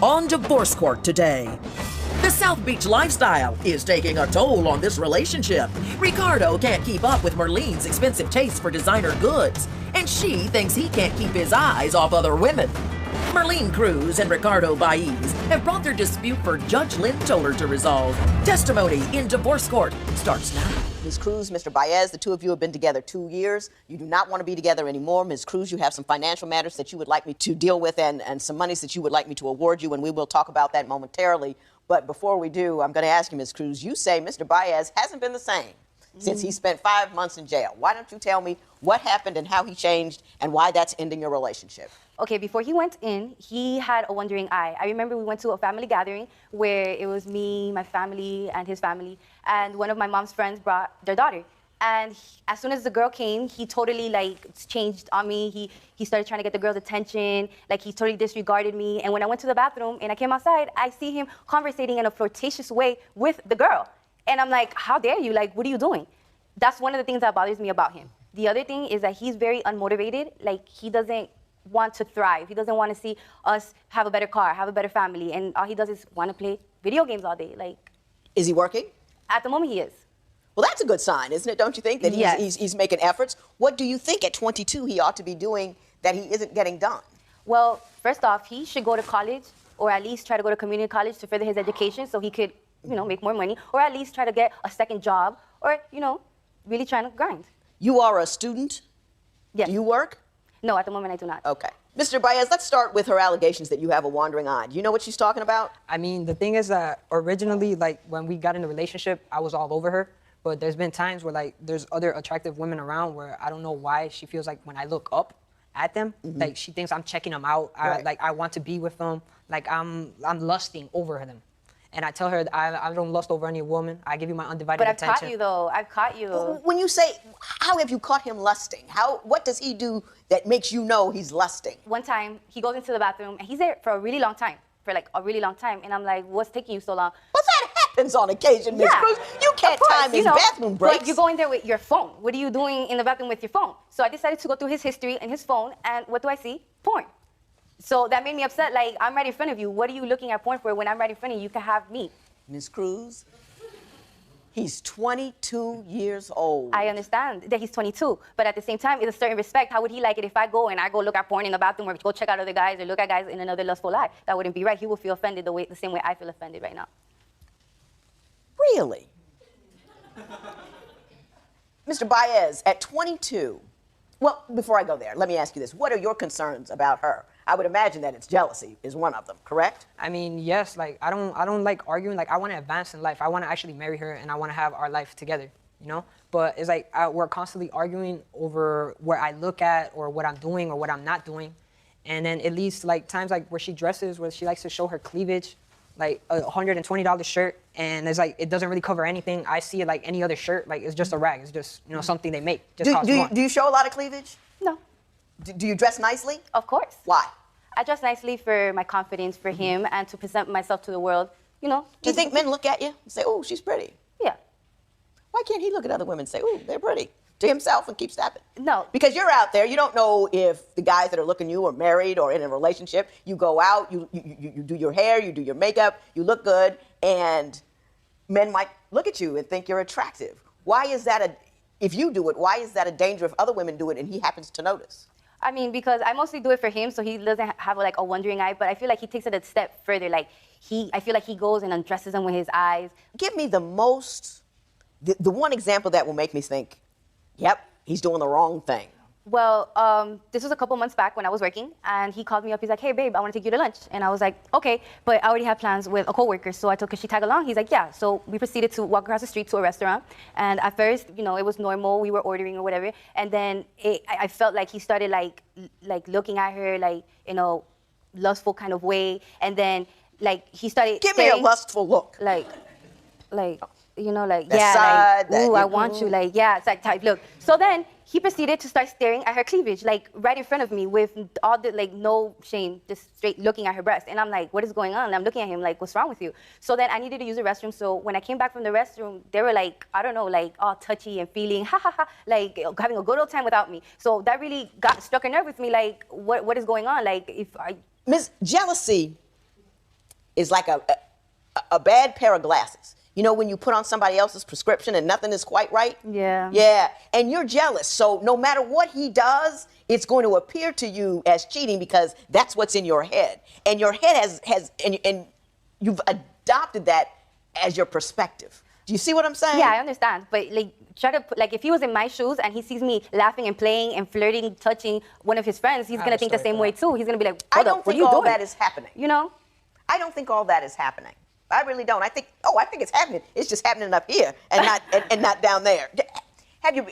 on Divorce Court today. The South Beach lifestyle is taking a toll on this relationship. Ricardo can't keep up with Merlene's expensive taste for designer goods, and she thinks he can't keep his eyes off other women. Merlene Cruz and Ricardo Baez have brought their dispute for Judge Lynn Toler to resolve. Testimony in Divorce Court starts now. Ms. Cruz, Mr. Baez, the two of you have been together 2 years. You do not want to be together anymore. Ms. Cruz, you have some financial matters that you would like me to deal with and some monies that you would like me to award you, and we will talk about that momentarily. But before we do, I'm going to ask you, Ms. Cruz, you say Mr. Baez hasn't been the same since he spent 5 months in jail. Why don't you tell me what happened and how he changed and why that's ending your relationship? Okay, before he went in, he had a wandering eye. I remember we went to a family gathering where it was me, my family, and his family, and one of my mom's friends brought their daughter. And as soon as the girl came, he totally changed on me. He started trying to get the girl's attention. He totally disregarded me. And when I went to the bathroom and I came outside, I see him conversating in a flirtatious way with the girl. And I'm like, how dare you? What are you doing? That's one of the things that bothers me about him. The other thing is that he's very unmotivated. He doesn't want to thrive. He doesn't want to see us have a better car, have a better family. And all he does is want to play video games all day. Is he working? At the moment, he is. Well, that's a good sign, isn't it? Don't you think that Yes. he's making efforts? What do you think at 22 he ought to be doing that he isn't getting done? Well, first off, he should go to college or at least try to go to community college to further his education so he could, make more money, or at least try to get a second job or, really trying to grind. You are a student? Yes. Do you work? No, at the moment I do not. Okay. Mr. Baez, let's start with her allegations that you have a wandering eye. Do you know what she's talking about? I mean, the thing is that originally, when we got in a relationship, I was all over her. But there's been times where, there's other attractive women around where I don't know why she feels like when I look up at them, she thinks I'm checking them out. Right. I want to be with them. I'm lusting over them. And I tell her I don't lust over any woman. I give you my undivided attention. But I've caught you, though. I've caught you. When you say, how have you caught him lusting? What does he do that makes you know he's lusting? One time, he goes into the bathroom, and he's there for a really long time. And I'm like, what's taking you so long? But that happens on occasion, Miss Cruz. You can't time his bathroom breaks. But you go in there with your phone. What are you doing in the bathroom with your phone? So I decided to go through his history and his phone, and what do I see? Porn. So that made me upset. I'm right in front of you. What are you looking at porn for when I'm right in front of you? You can have me. Miss Cruz, he's 22 years old. I understand that he's 22, but at the same time, it's a certain respect. How would he like it if I go look at porn in the bathroom or go check out other guys or look at guys in another lustful eye? That wouldn't be right. He would feel offended the same way I feel offended right now. Really? Mr. Baez, at 22, well, before I go there, let me ask you this. What are your concerns about her? I would imagine that it's jealousy is one of them, correct? I mean, yes, I don't like arguing. I want to advance in life. I want to actually marry her and I want to have our life together, But it's we're constantly arguing over where I look at or what I'm doing or what I'm not doing. And then it leads to times where she dresses, where she likes to show her cleavage, a $120 shirt, and it's it doesn't really cover anything. I see it like any other shirt, it's just a rag. It's just, something they make. Do you show a lot of cleavage? No. Do you dress nicely? Of course. Why? I dress nicely for my confidence, for him, and to present myself to the world, Do you think men look at you and say, oh, she's pretty? Yeah. Why can't he look at other women and say, oh, they're pretty, to himself and keep stepping? No. Because you're out there, you don't know if the guys that are looking at you are married or in a relationship. You go out, you do your hair, you do your makeup, you look good, and men might look at you and think you're attractive. Why is that if you do it, why is that a danger if other women do it and he happens to notice? I mean, because I mostly do it for him, so he doesn't have a wandering eye, but I feel like he takes it a step further. I feel like he goes and undresses him with his eyes. Give me the one example that will make me think, yep, he's doing the wrong thing. Well, this was a couple months back when I was working, and he called me up. He's like, hey, babe, I want to take you to lunch. And I was like, okay, but I already had plans with a coworker, so I told, could she tag along? He's like, yeah. So we proceeded to walk across the street to a restaurant, and at first, it was normal. We were ordering or whatever, and then I felt like he started looking at her in a lustful kind of way, and then he started Give me a lustful look. Ooh, I want you, it's type look. So then he proceeded to start staring at her cleavage, right in front of me with all the, no shame, just straight looking at her breast. And I'm like, what is going on? And I'm looking at him what's wrong with you? So then I needed to use the restroom. So when I came back from the restroom, they were I don't know, all touchy and feeling, ha ha ha, having a good old time without me. So that really struck a nerve with me, what is going on? Miss Jealousy is like a bad pair of glasses. You know, when you put on somebody else's prescription and nothing is quite right? Yeah. Yeah, and you're jealous. So no matter what he does, it's going to appear to you as cheating because that's what's in your head. And your head and you've adopted that as your perspective. Do you see what I'm saying? Yeah, I understand. But like, try to put, like, if he was in my shoes and he sees me laughing and playing and flirting, touching one of his friends, he's gonna think the same way too. He's gonna be like, I don't think all that is happening. You know? I don't think all that is happening. I really don't. I think it's happening. It's just happening up here and not and not down there. Have you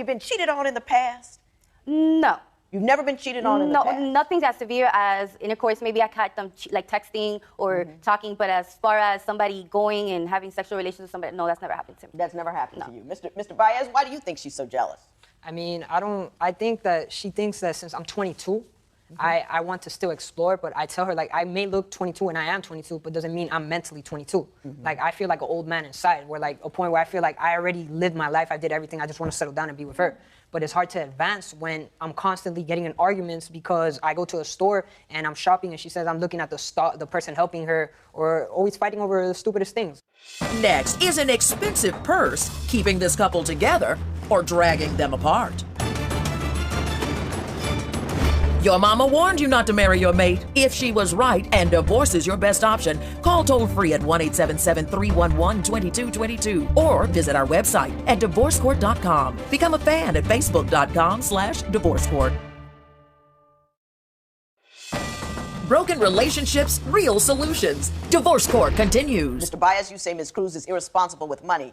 been cheated on in the past? No. You've never been cheated on in the past? No, nothing's as severe as intercourse. Maybe I caught them like texting or talking, but as far as somebody going and having sexual relations with somebody, no, that's never happened to me. That's never happened to you. Mr. Baez, why do you think she's so jealous? I mean, I think that she thinks that since I'm 22, I want to still explore, but I tell her, like, I may look 22 and I am 22, but doesn't mean I'm mentally 22. Like, I feel like an old man inside, where, like, a point where I feel like I already lived my life, I did everything, I just want to settle down and be with her. But it's hard to advance when I'm constantly getting in arguments because I go to a store and I'm shopping and she says I'm looking at the person helping her, or always fighting over the stupidest things. Next, is an expensive purse keeping this couple together or dragging them apart? Your mama warned you not to marry your mate. If she was right and divorce is your best option, call toll-free at 1-877-311-2222 or visit our website at divorcecourt.com. Become a fan at facebook.com/divorcecourt. Broken relationships, real solutions. Divorce Court continues. Mr. Baez, you say Ms. Cruz is irresponsible with money.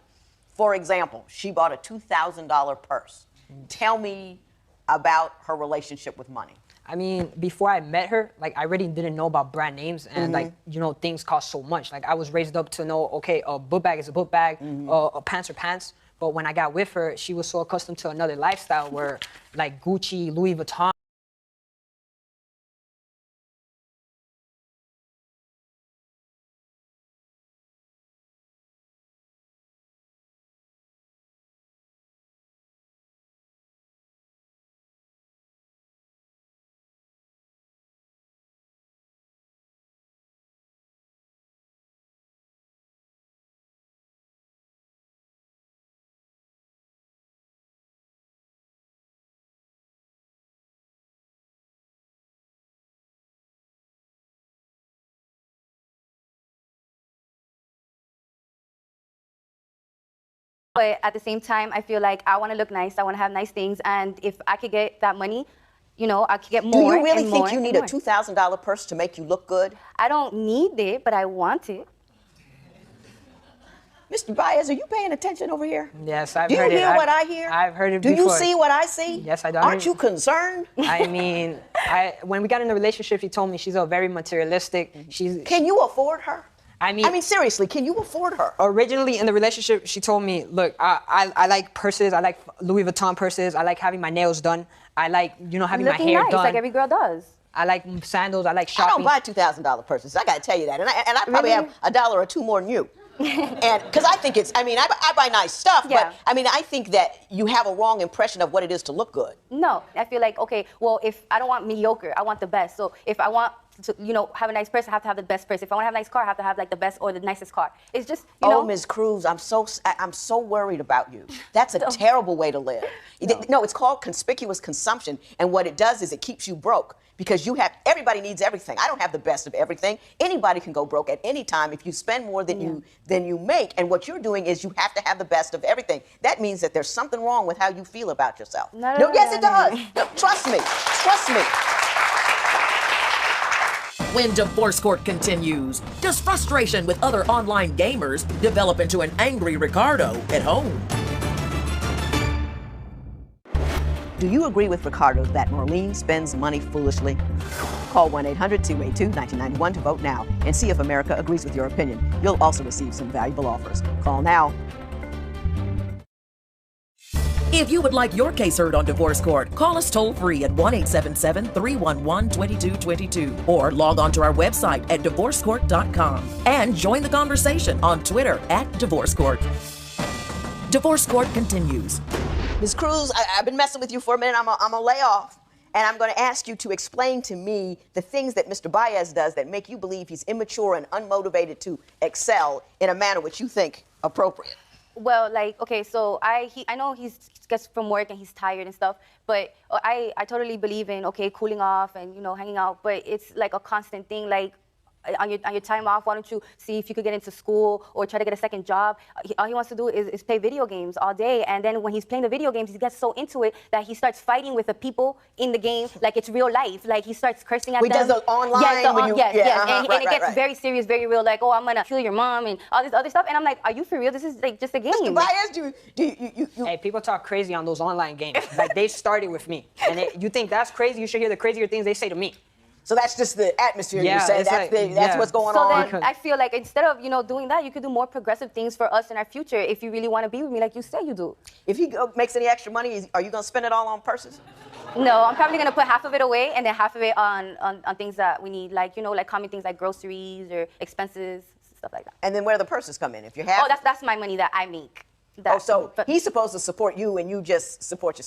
For example, she bought a $2,000 purse. Tell me about her relationship with money. I mean, before I met her, like, I really didn't know about brand names and, like, you know, things cost so much. Like, I was raised up to know, okay, a book bag is a book bag, pants are pants. But when I got with her, she was so accustomed to another lifestyle where, like, Gucci, Louis Vuitton. But at the same time, I feel like I want to look nice. I want to have nice things. And if I could get that money, you know, I could get more. Do you really and think more you need a $2,000 purse to make you look good? I don't need it, but I want it. Mr. Baez, are you paying attention over here? Yes, I've heard it. Do you hear what I hear? I've heard it before. before. Do you see what I see? Yes, I do. Aren't you concerned? I mean, when we got in the relationship, she told me she's a very materialistic. Can you afford her? I mean, seriously, can you afford her? Originally in the relationship, she told me, look, I like purses. I like Louis Vuitton purses. I like having my nails done. I like, you know, having Looking my hair nice, done. like every girl does. I like sandals. I like I shopping. don't buy $2,000 purses. I got to tell you that. And I probably have $1 or $2 more than you. And because I think I buy nice stuff, Yeah. but I mean, I think that you have a wrong impression of what it is to look good. No, I feel like, okay, well, if I don't want mediocre, I want the best. So if I want to, you know, have a nice purse, I have to have the best purse. If I want to have a nice car, I have to have like the best or the nicest car. It's just, you know. Oh, Ms. Cruz, I'm so worried about you. That's a terrible way to live. No, it's called conspicuous consumption, and what it does is it keeps you broke. Because everybody needs everything. I don't have the best of everything. Anybody can go broke at any time if you spend more than you make. And what you're doing is you have to have the best of everything. That means that there's something wrong with how you feel about yourself. Yes, it does. No, trust me. Trust me. When Divorce Court continues, does frustration with other online gamers develop into an angry Ricardo at home? Do you agree with Ricardo that Marlene spends money foolishly? Call 1-800-282-1991 to vote now and see if America agrees with your opinion. You'll also receive some valuable offers. Call now. If you would like your case heard on Divorce Court, call us toll-free at 1-877-311-2222 or log on to our website at divorcecourt.com and join the conversation on Twitter at Divorce Court. Divorce Court continues. Ms. Cruz, I've been messing with you for a minute. I'm gonna lay off. And I'm going to ask you to explain to me the things that Mr. Baez does that make you believe he's immature and unmotivated to excel in a manner which you think appropriate. Well, like, okay, so I know he gets from work and he's tired and stuff, but I totally believe in, okay, cooling off and, you know, hanging out, but it's like a constant thing, like, on your time off, why don't you see if you could get into school or try to get a second job? All he wants to do is play video games all day, and then when he's playing the video games, he gets so into it that he starts fighting with the people in the game like it's real life. Like, he starts cursing at them. He does it online? Yes. And it gets very serious, very real, like, oh, I'm gonna kill your mom and all this other stuff, and I'm like, are you for real? This is like just a game. Mr. Baez, you... Hey, people talk crazy on those online games. Like, they started with me. And you think that's crazy? You should hear the crazier things they say to me. So that's just the atmosphere you say. That's what's going on. So then I feel like instead of, you know, doing that, you could do more progressive things for us in our future if you really want to be with me like you say you do. If he makes any extra money, are you going to spend it all on purses? No, I'm probably going to put half of it away and then half of it on things that we need, like, you know, like common things like groceries or expenses, stuff like that. And then where do the purses come in? If you have... Oh, that's my money that I make. So he's supposed to support you, and you just support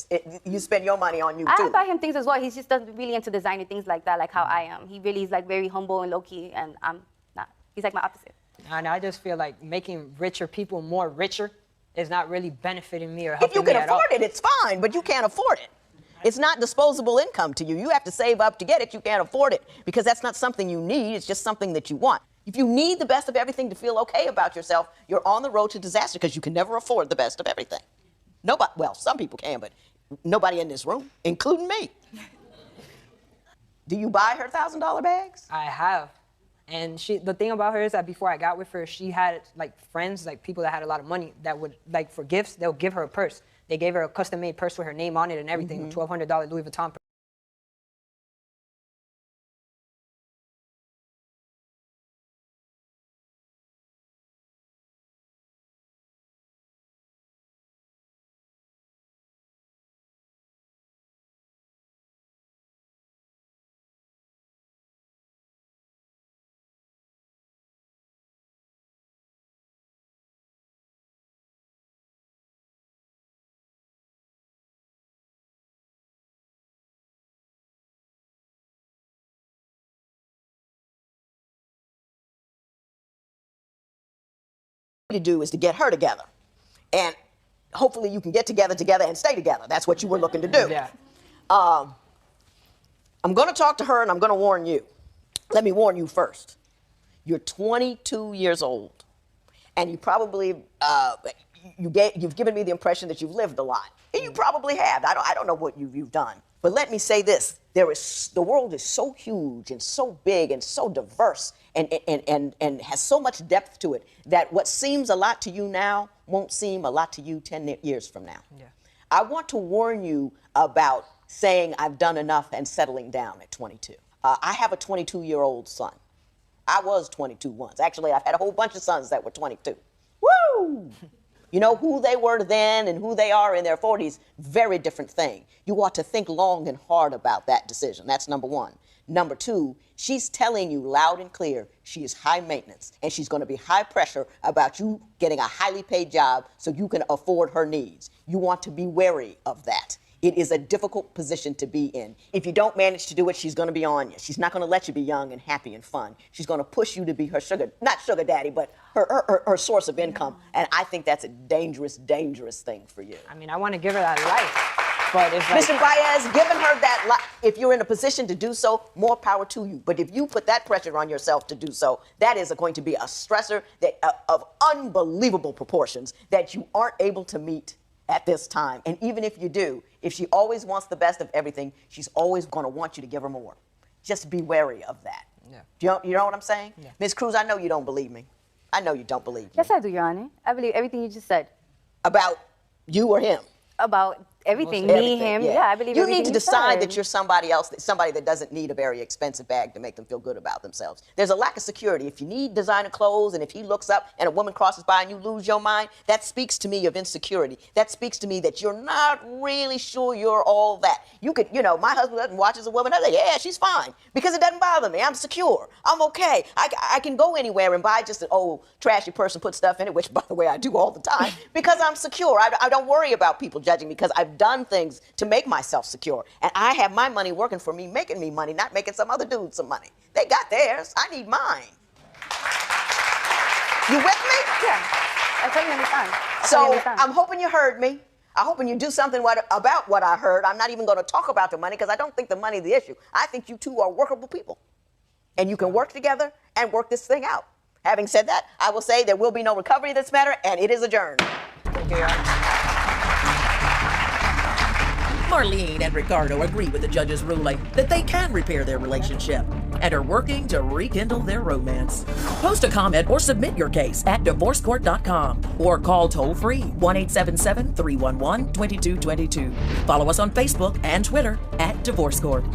you spend your money on you too. I buy him things as well. He's just really into designer things like that, like how I am. He really is like very humble and low key, and I'm not. He's like my opposite. And I just feel like making richer people more richer is not really benefiting me or helping me at all. If you can afford it, it's fine, but you can't afford it. It's not disposable income to you. You have to save up to get it. You can't afford it because that's not something you need. It's just something that you want. If you need the best of everything to feel okay about yourself, you're on the road to disaster because you can never afford the best of everything. Nobody, well, some people can, but nobody in this room, including me. Do you buy her $1,000 bags? I have. And the thing about her is that before I got with her, she had like friends, like people that had a lot of money that would, like for gifts, they'll give her a purse. They gave her a custom-made purse with her name on it and everything, a $1,200 Louis Vuitton purse. To do is to get her together, and hopefully you can get together and stay together. That's what you were looking to do. Yeah. I'm going to talk to her, and I'm going to warn you. Let me warn you first. You're 22 years old, and you probably you've given me the impression that you've lived a lot, and you probably have. I don't know what you've done, but let me say this: the world is so huge and so big and so diverse and has so much depth to it that what seems a lot to you now won't seem a lot to you 10 years from now. Yeah. I want to warn you about saying I've done enough and settling down at 22. I have a 22-year-old son. I was 22 once. Actually, I've had a whole bunch of sons that were 22. Woo! You know, who they were then and who they are in their 40s, very different thing. You ought to think long and hard about that decision. That's number one. Number two, she's telling you loud and clear she is high maintenance and she's going to be high pressure about you getting a highly paid job so you can afford her needs. You want to be wary of that. It is a difficult position to be in. If you don't manage to do it, she's going to be on you. She's not going to let you be young and happy and fun. She's going to push you to be her not sugar daddy, but her source of income. And I think that's a dangerous, dangerous thing for you. I mean, I want to give her that life. But it's like, Mr. Baez, giving her that life, if you're in a position to do so, more power to you. But if you put that pressure on yourself to do so, that is going to be a stressor of unbelievable proportions that you aren't able to meet at this time. And even if you do, if she always wants the best of everything, she's always going to want you to give her more. Just be wary of that. Yeah. You know what I'm saying? Yeah. Ms. Cruz, I know you don't believe me. I know you don't believe me. Yes, I do, Your Honor. I believe everything you just said. About you or him? About everything, Everything, him. Yeah, I believe you everything need to you decide said. that you're somebody else, somebody that doesn't need a very expensive bag to make them feel good about themselves. There's a lack of security. If you need designer clothes and if he looks up and a woman crosses by and you lose your mind, that speaks to me of insecurity. That speaks to me that you're not really sure you're all that. You could, you know, my husband doesn't watch as a woman. I say, yeah, she's fine because it doesn't bother me. I'm secure. I'm okay. I can go anywhere and buy just an old trashy purse and put stuff in it, which, by the way, I do all the time because I'm secure. I don't worry about people judging me because I've have done things to make myself secure. And I have my money working for me, making me money, not making some other dude some money. They got theirs. I need mine. You with me? Yeah, I totally understand. So I'm hoping you heard me. I'm hoping you do something about what I heard. I'm not even going to talk about the money because I don't think the money is the issue. I think you two are workable people. And you can work together and work this thing out. Having said that, I will say there will be no recovery of this matter, and it is adjourned. Marlene and Ricardo agree with the judge's ruling that they can repair their relationship and are working to rekindle their romance. Post a comment or submit your case at divorcecourt.com or call toll-free 1-877-311-2222. Follow us on Facebook and Twitter at Divorce Court.